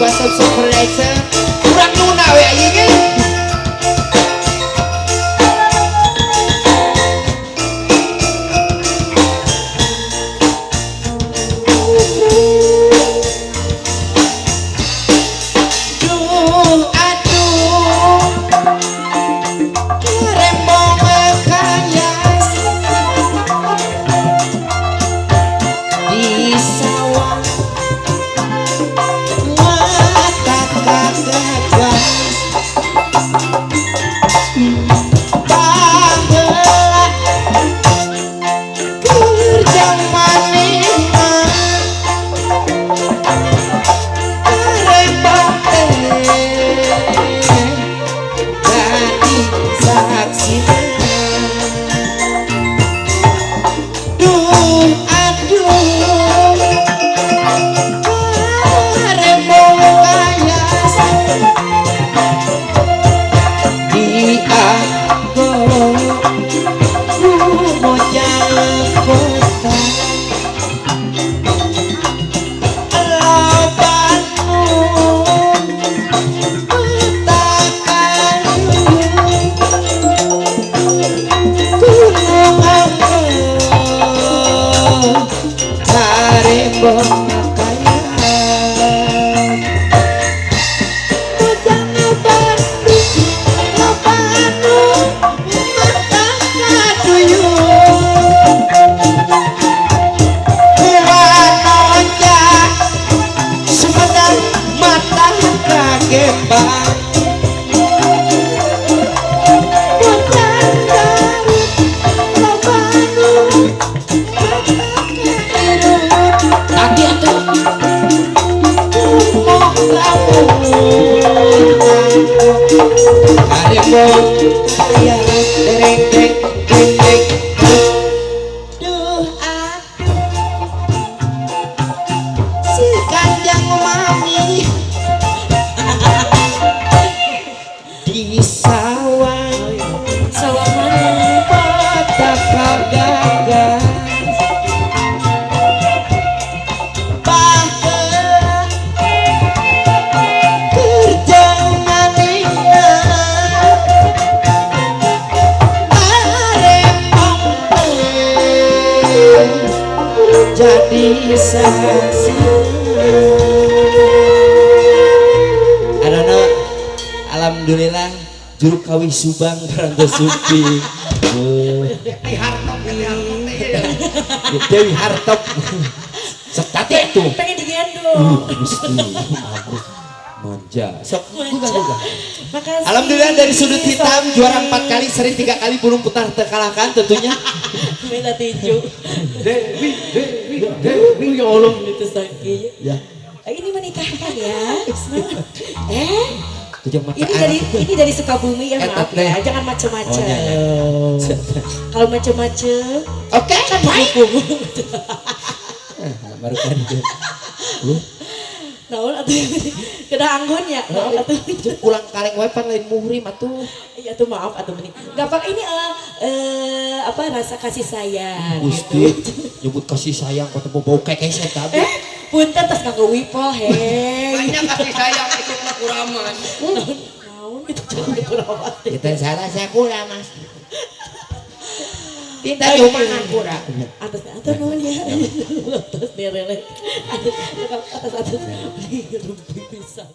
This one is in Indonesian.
kuasa supervisor kurang nuna we aja kan jadi saksi adana alhamdulillah juru kawih subang Paranta Supi Dewi Hartop sekati itu pengen digendong manja sok buka makasih alhamdulillah dari sudut hitam juara 4 kali seri 3 kali burung putar terkalahkan tentunya minta tinju Dewi ya Allah itu sakit ya ini menikahkan ya ini dari Sukabumi ya maaf ya jangan macem-macem kalau macem-macem oke kan dihukum baru kan naon atuh kena anggunnya atuh pulang kaleng wepan lain muhrim atuh iya tuh maaf atuh mending gampang ini apa rasa kasih sayang Gusti nyebut kasih sayang kok teu bau kekeset tadi punten tas kanggo wipol banyak kasih sayang itu mah kuraman naon itu jangan kuraman kita salah saya kura mas tidak cuma kura atas nuhun ya atas direlek atas rumpi pisan